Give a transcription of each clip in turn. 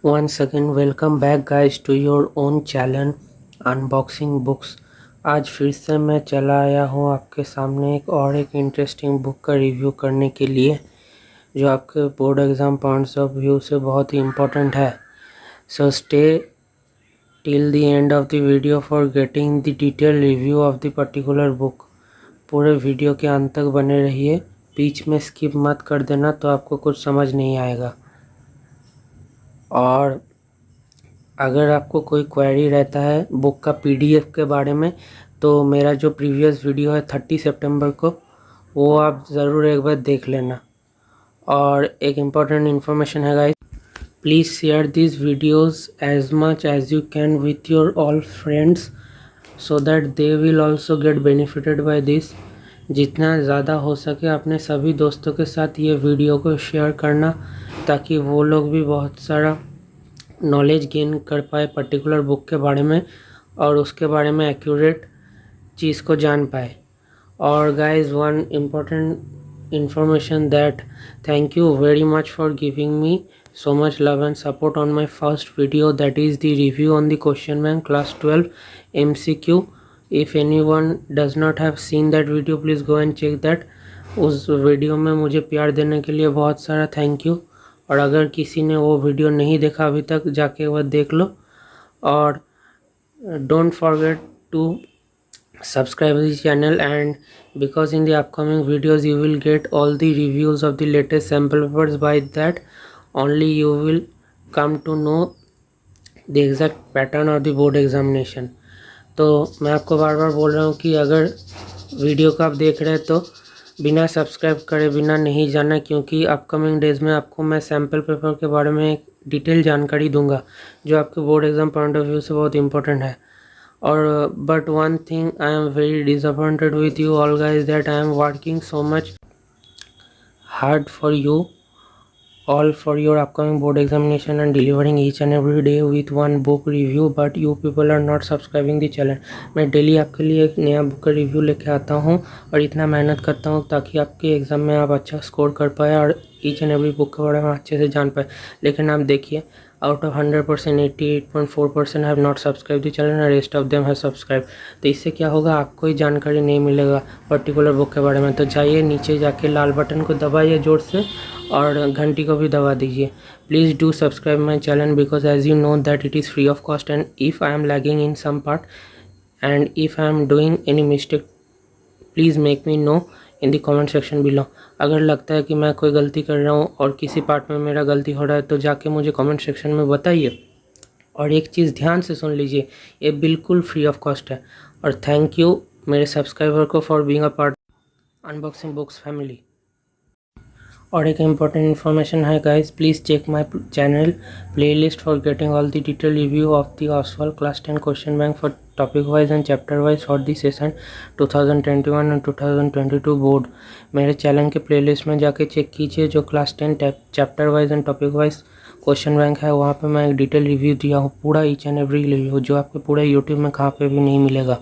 Once again welcome back guys to your own channel unboxing books। आज फिर से मैं चला आया हूँ आपके सामने एक इंटरेस्टिंग बुक का रिव्यू करने के लिए जो आपके board exam points of view से बहुत ही इम्पोर्टेंट है। So stay till the end of the video for getting the detail review of the particular book. पूरे वीडियो के अंत तक बने रहिए, बीच में स्किप मत कर देना तो आपको कुछ समझ नहीं आएगा। और अगर आपको कोई क्वेरी रहता है बुक का पीडीएफ के बारे में तो मेरा जो प्रीवियस वीडियो है 30 सितंबर को वो आप ज़रूर एक बार देख लेना। और एक इम्पॉर्टेंट इन्फॉर्मेशन है guys, please share this videos as much as you can with your all friends so that they will also get benefited by this. जितना ज़्यादा हो सके अपने सभी दोस्तों के साथ ये वीडियो को शेयर करना ताकि वो लोग भी बहुत सारा नॉलेज गेन कर पाए पर्टिकुलर बुक के बारे में और उसके बारे में एक्यूरेट चीज़ को जान पाए। और guys one important information that thank you very much for giving me so much love and support on my first video, that is the review on the question bank class 12 MCQ। if anyone does not have seen that video please go and check that। उस video में मुझे प्यार देने के लिए बहुत सारा thank you. और अगर किसी ने वो वीडियो नहीं देखा अभी तक जाके वह देख लो। और don't forget to subscribe this channel, and because in the upcoming videos you will get all the reviews of the latest sample papers, by that only you will come to know the exact pattern of the board examination। तो मैं आपको बार बार बोल रहा हूँ कि अगर video को आप देख रहे हैं तो बिना सब्सक्राइब करे बिना नहीं जाना, क्योंकि अपकमिंग डेज़ में आपको मैं सैम्पल पेपर के बारे में एक डिटेल जानकारी दूंगा जो आपके board exam point of view से बहुत इंपॉर्टेंट है। और but one thing I am very disappointed with you all guys that I am working so much hard for you all for your upcoming board examination and delivering each and every day with one book review, but you people are not subscribing the channel। मैं daily आपके लिए एक नया book का review लेके आता हूँ और इतना मेहनत करता हूँ ताकि आपके एग्ज़ाम में आप अच्छा स्कोर कर पाए और ईच एंड एवरी बुक के बारे में अच्छे से जान पाए। लेकिन आप देखिए out of 100% 88.4% have not subscribe the channel and rest of them have subscribe. तो इससे क्या होगा, आपको ही जानकारी नहीं मिलेगा पर्टिकुलर बुक के बारे में। तो जाइए नीचे जाके लाल बटन को दबाइए जोर से और घंटी को भी दबा दीजिए। Please do subscribe my channel because as you know that it is free of cost, and if I am lagging in some part and if I am doing any mistake please make me know in the comment section below. अगर लगता है कि मैं कोई गलती कर रहा हूँ और किसी पार्ट में मेरा गलती हो रहा है तो जाके मुझे कमेंट सेक्शन में बताइए। और एक चीज़ ध्यान से सुन लीजिए, ये बिल्कुल फ्री ऑफ कॉस्ट है। और थैंक यू मेरे सब्सक्राइबर को for being a part unboxing books family. और एक इम्पॉर्टेंट इन्फॉर्मेशन है guys, please check my channel playlist for getting all the detail review of the Oswaal class 10 question bank for topic wise and chapter wise for the session 2021 and 2022 board. मेरे channel के playlist में जाके check कीजिए जो class 10 chapter wise and topic wise question bank है, वहाँ पे मैं एक डिटेल रिव्यू दिया हूँ, पूरा ईच एंड एवरी रिव्यू जो आपको पूरे यूट्यूब में कहाँ पे भी नहीं मिलेगा।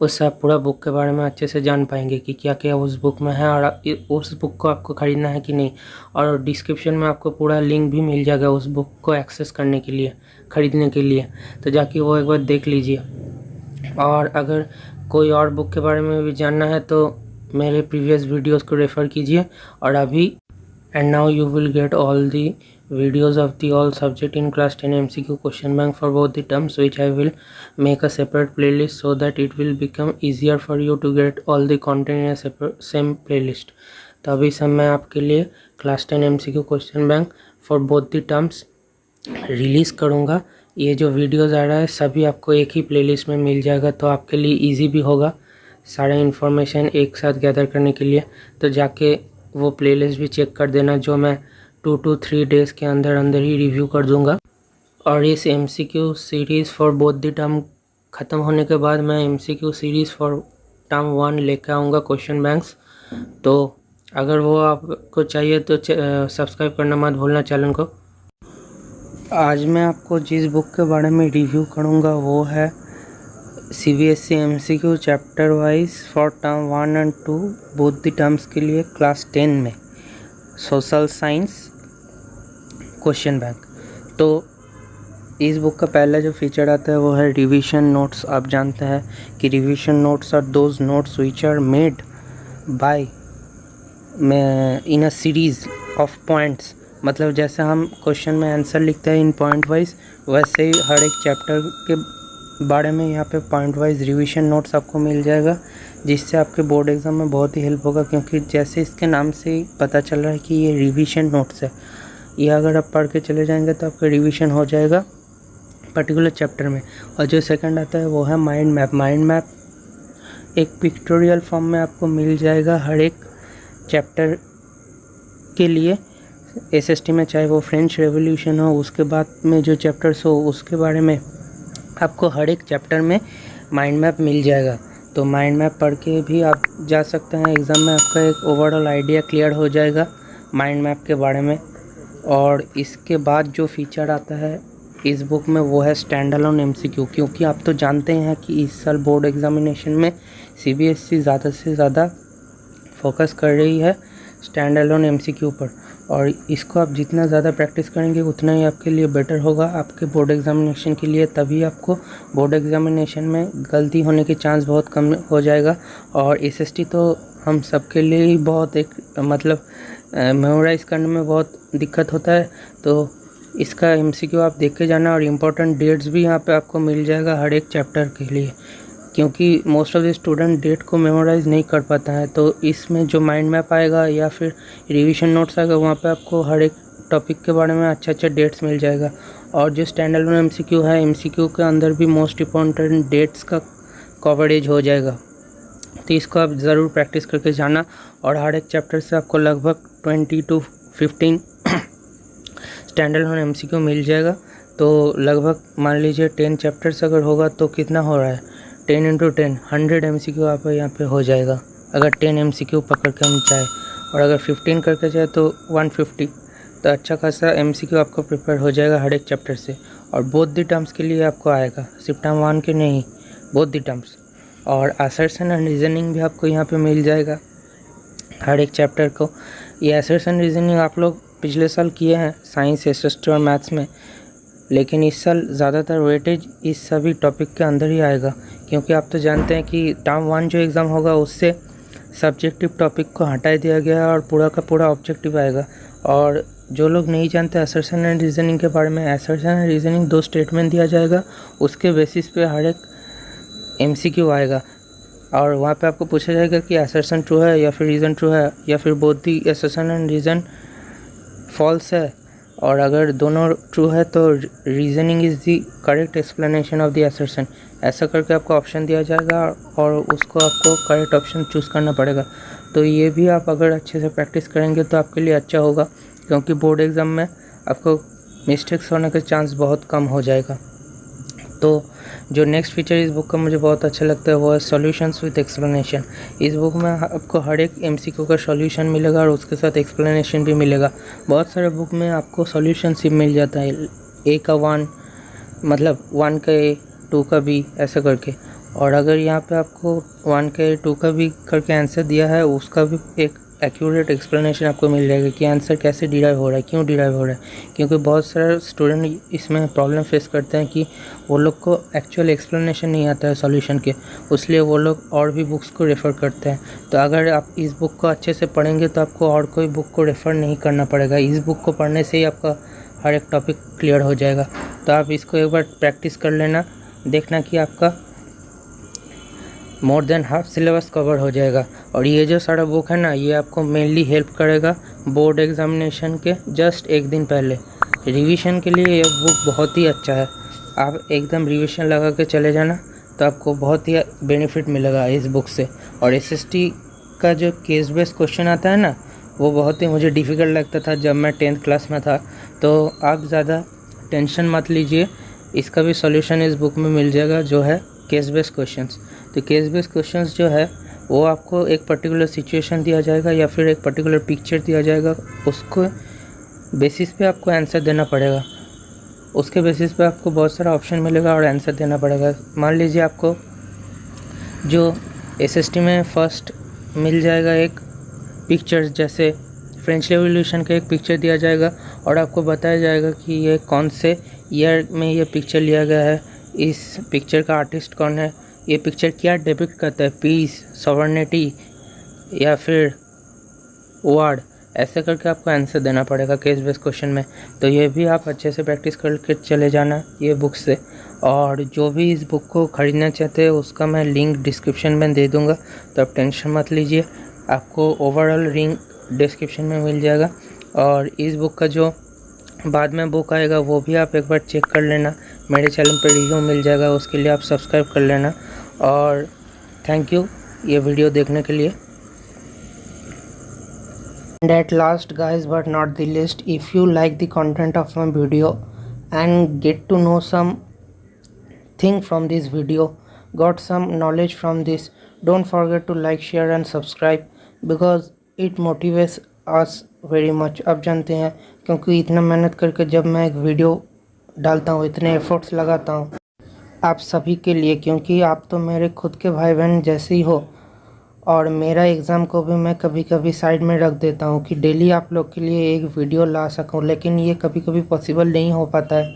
उससे आप पूरा बुक के बारे में अच्छे से जान पाएंगे कि क्या क्या उस बुक में है और उस बुक को आपको ख़रीदना है कि नहीं। और डिस्क्रिप्शन में आपको पूरा लिंक भी मिल जाएगा उस बुक को एक्सेस करने के लिए, ख़रीदने के लिए। तो जाके वो एक बार देख लीजिए। और अगर कोई और बुक के बारे में भी जानना है तो मेरे प्रीवियस वीडियोस को रेफ़र कीजिए। और अभी and now you will get all the videos of the all subject in class 10 MCQ question bank for both the terms, which I will make a separate playlist so that it will become easier for you to get all the content in a separate same playlist। तो अभी सब मैं आपके लिए class 10 MCQ question bank for both the terms release करूँगा। ये जो videos आ रहा है सभी आपको एक ही प्लेलिस्ट में मिल जाएगा, तो आपके लिए ईजी भी होगा सारा इन्फॉर्मेशन एक साथ गैदर करने के लिए। तो जाके वो प्लेलिस्ट भी चेक कर देना जो मैं 2 to 3 डेज़ के अंदर अंदर ही रिव्यू कर दूंगा। और इस MCQ series for both the term ख़त्म होने के बाद मैं MCQ सीरीज़ फॉर टर्म 1 लेकर आऊँगा क्वेश्चन बैंक्स। तो अगर वो आपको चाहिए तो सब्सक्राइब करना मत भूलना चैनल को। आज मैं आपको जिस बुक के बारे में रिव्यू करूँगा वो है CBSE MCQ chapter wise for term 1 and 2 both the terms के लिए क्लास 10 में सोशल साइंस क्वेश्चन बैंक। तो इस बुक का पहला जो फीचर आता है वो है रिवीजन नोट्स। आप जानते हैं कि revision notes are those notes which are made by in a series of points. मतलब जैसे हम क्वेश्चन में आंसर लिखते हैं इन पॉइंट वाइज, वैसे ही हर एक चैप्टर के बारे में यहाँ पे पॉइंट वाइज रिवीजन नोट्स आपको मिल जाएगा, जिससे आपके बोर्ड एग्ज़ाम में बहुत ही हेल्प होगा। क्योंकि जैसे इसके नाम से ही पता चल रहा है कि ये रिवीजन नोट्स है, ये अगर आप पढ़ के चले जाएंगे तो आपका रिवीजन हो जाएगा पर्टिकुलर चैप्टर में। और जो सेकंड आता है वो है माइंड मैप। माइंड मैप एक पिक्टोरियल फॉर्म में आपको मिल जाएगा हर एक चैप्टर के लिए एसएसटी में, चाहे वो फ्रेंच रेवोल्यूशन हो, उसके बाद में जो चैप्टर्स हो उसके बारे में आपको हर एक चैप्टर में माइंड मैप मिल जाएगा। तो माइंड मैप पढ़ के भी आप जा सकते हैं एग्ज़ाम में, आपका एक ओवरऑल आइडिया क्लियर हो जाएगा माइंड मैप के बारे में। और इसके बाद जो फीचर आता है इस बुक में वो है स्टैंड अलोन एमसीक्यू। क्योंकि आप तो जानते हैं कि इस साल बोर्ड एग्जामिनेशन में सीबीएसई ज़्यादा से ज़्यादा फोकस कर रही है स्टैंड अलोन एमसीक्यू पर, और इसको आप जितना ज़्यादा प्रैक्टिस करेंगे उतना ही आपके लिए बेटर होगा आपके बोर्ड एग्जामिनेशन के लिए। तभी आपको बोर्ड एग्जामिनेशन में गलती होने के चांस बहुत कम हो जाएगा। और एसएसटी तो हम सबके लिए ही बहुत एक मतलब मेमोराइज़ करने में बहुत दिक्कत होता है, तो इसका एमसीक्यू आप देख के जाना। और इम्पोर्टेंट डेट्स भी यहाँ पे आपको मिल जाएगा हर एक चैप्टर के लिए, क्योंकि most of the student date को मेमोराइज़ नहीं कर पाता है। तो इसमें जो माइंड मैप आएगा या फिर रिवीजन नोट्स आएगा वहाँ पे आपको हर एक टॉपिक के बारे में अच्छा डेट्स मिल जाएगा। और जो स्टैंड अलोन एमसीक्यू है, एमसीक्यू के अंदर भी मोस्ट इम्पॉर्टेंट डेट्स का कवरेज हो जाएगा। तो इसको आप ज़रूर प्रैक्टिस करके जाना। और हर एक चैप्टर से आपको लगभग 20 to 15 स्टैंड अलोन एमसीक्यू मिल जाएगा। तो लगभग मान लीजिए 10 चैप्टर्स अगर होगा तो कितना हो रहा है, 10 × 10 100 एमसीक्यू आप यहाँ पे हो जाएगा अगर 10 एमसीक्यू पकड़ के हम चाहे। और अगर 15 करके जाए तो 150। तो अच्छा खासा एमसीक्यू आपको प्रिपेयर हो जाएगा हर एक चैप्टर से। और बोथ द टर्म्स के लिए आपको आएगा, सिर्फ टर्म 1 के नहीं, बोथ द टर्म्स। और असर्शन एंड रीजनिंग भी आपको यहाँ पे मिल जाएगा हर एक चैप्टर को। ये असर्शन रीजनिंग आप लोग पिछले साल किए हैं साइंस, एसएसटी और मैथ्स में, लेकिन इस साल ज़्यादातर वेटेज इस सभी टॉपिक के अंदर ही आएगा। क्योंकि आप तो जानते हैं कि टर्म 1 जो एग्ज़ाम होगा उससे सब्जेक्टिव टॉपिक को हटा दिया गया है और पूरा का पूरा ऑब्जेक्टिव आएगा। और जो लोग नहीं जानते असर्शन एंड रीजनिंग के बारे में, असर्शन एंड रीजनिंग 2 स्टेटमेंट दिया जाएगा, उसके बेसिस पे हर एक एमसीक्यू आएगा। और वहाँ पे आपको पूछा जाएगा कि असर्शन ट्रू है या फिर रीज़न ट्रू है, या फिर both the assertion and reason false है। और अगर दोनों ट्रू है तो reasoning is the correct explanation of the assertion. ऐसा करके आपको ऑप्शन दिया जाएगा और उसको आपको करेक्ट ऑप्शन चूज़ करना पड़ेगा। तो ये भी आप अगर अच्छे से प्रैक्टिस करेंगे तो आपके लिए अच्छा होगा, क्योंकि बोर्ड एग्ज़ाम में आपको मिस्टेक्स होने का चांस बहुत कम हो जाएगा। तो जो नेक्स्ट फीचर इस बुक का मुझे बहुत अच्छा लगता है वो है सॉल्यूशंस विद एक्सप्लेनेशन। इस बुक में आपको हर एक एमसीक्यू का सॉल्यूशन मिलेगा और उसके साथ एक्सप्लेनेशन भी मिलेगा। बहुत सारे बुक में आपको सॉल्यूशन ही मिल जाता है, ए का 1 मतलब 1 का ए 2 का बी ऐसा करके। और अगर यहाँ पे आपको 1 का ए 2 का बी करके आंसर दिया है, उसका भी एक एक्यूरेट एक्सप्लेनेशन आपको मिल जाएगा कि आंसर कैसे डिराइव हो रहा है, क्यों डिराइव हो रहा है। क्योंकि बहुत सारे स्टूडेंट इसमें प्रॉब्लम फेस करते हैं कि वो लोग को एक्चुअल एक्सप्लेनेशन नहीं आता है सॉल्यूशन के, इसलिए वो लोग और भी बुक्स को रेफ़र करते हैं। तो अगर आप इस बुक को अच्छे से पढ़ेंगे तो आपको और कोई बुक को रेफ़र नहीं करना पड़ेगा। इस बुक को पढ़ने से ही आपका हर एक टॉपिक क्लियर हो जाएगा। तो आप इसको एक बार प्रैक्टिस कर लेना, देखना कि आपका more than half syllabus cover हो जाएगा। और ये जो सारा बुक है ना, ये आपको मेनली हेल्प करेगा बोर्ड एग्जामिनेशन के जस्ट एक दिन पहले। रिवीजन के लिए ये बुक बहुत ही अच्छा है, आप एकदम रिवीजन लगा के चले जाना तो आपको बहुत ही बेनिफिट मिलेगा इस बुक से। और एसएसटी का जो केस बेस्ड क्वेश्चन आता है ना, वो बहुत ही मुझे डिफ़िकल्ट लगता था जब मैं 10th क्लास में था। तो आप ज़्यादा टेंशन मत लीजिए, इसका भी सॉल्यूशन इस बुक में मिल जाएगा जो है केस बेस्ड क्वेश्चंस। तो केस बेस्ड क्वेश्चंस जो है वो आपको एक पर्टिकुलर सिचुएशन दिया जाएगा या फिर एक पर्टिकुलर पिक्चर दिया जाएगा, उसको बेसिस पे आपको आंसर देना पड़ेगा। उसके बेसिस पे आपको बहुत सारा ऑप्शन मिलेगा और आंसर देना पड़ेगा। मान लीजिए आपको जो एसएसटी में फर्स्ट मिल जाएगा एक पिक्चर्स, जैसे फ्रेंच रेवोल्यूशन का एक पिक्चर दिया जाएगा और आपको बताया जाएगा कि ये कौन से ईयर में ये पिक्चर लिया गया है, इस पिक्चर का आर्टिस्ट कौन है, ये पिक्चर क्या डिपिक्ट करता है, पीस, सॉवरेनिटी या फिर वर्ड, ऐसे करके आपको आंसर देना पड़ेगा केस बेस्ड क्वेश्चन में। तो ये भी आप अच्छे से प्रैक्टिस करके चले जाना ये बुक से। और जो भी इस बुक को ख़रीदना चाहते हैं उसका मैं लिंक डिस्क्रिप्शन में दे दूँगा, तो आप टेंशन मत लीजिए, आपको ओवरऑल लिंक डिस्क्रिप्शन में मिल जाएगा। और इस बुक का जो बाद में बुक आएगा वो भी आप एक बार चेक कर लेना, मेरे चैनल पर रिव्यू मिल जाएगा, उसके लिए आप सब्सक्राइब कर लेना। और थैंक यू ये वीडियो देखने के लिए। And at last guys, but not the least, if you like the content of my video and get to know something from this video, got some knowledge from this, don't forget to like, share and subscribe because it motivates us very much। अब जानते हैं क्योंकि इतना मेहनत करके जब मैं एक वीडियो डालता हूँ, इतने एफर्ट्स लगाता हूँ आप सभी के लिए, क्योंकि आप तो मेरे खुद के भाई बहन जैसे ही हो। और मेरा एग्ज़ाम को भी मैं कभी कभी साइड में रख देता हूँ कि डेली आप लोग के लिए एक वीडियो ला सकूँ, लेकिन ये कभी कभी पॉसिबल नहीं हो पाता है।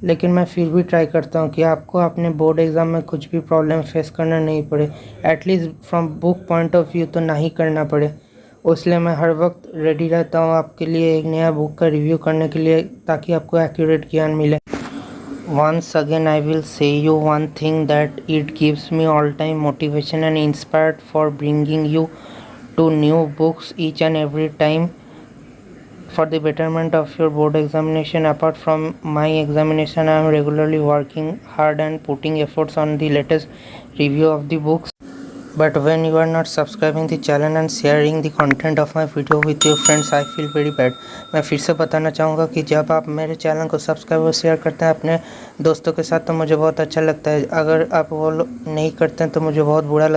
लेकिन मैं फिर भी ट्राई करता हूँ कि आपको अपने बोर्ड एग्ज़ाम में कुछ भी प्रॉब्लम फेस करना नहीं पड़े, at least from book point of view तो नहीं करना पड़े। इसलिए मैं हर वक्त रेडी रहता हूँ आपके लिए एक नया बुक का रिव्यू करने के लिए, ताकि आपको एक्यूरेट ज्ञान मिले। Once again I will say you one thing that it gives me all time motivation and inspired for bringing you to new books each and every time for the betterment of your board examination. Apart from my examination, I am regularly working hard and putting efforts on the latest review of the books. But when you are not subscribing the channel and sharing the content of my video with your friends, I feel very bad। मैं फिर से बताना चाहूँगा कि जब आप मेरे channel को सब्सक्राइब और शेयर करते हैं अपने दोस्तों के साथ तो मुझे बहुत अच्छा लगता है, अगर आप वो नहीं करते हैं तो मुझे बहुत बुरा लगता है।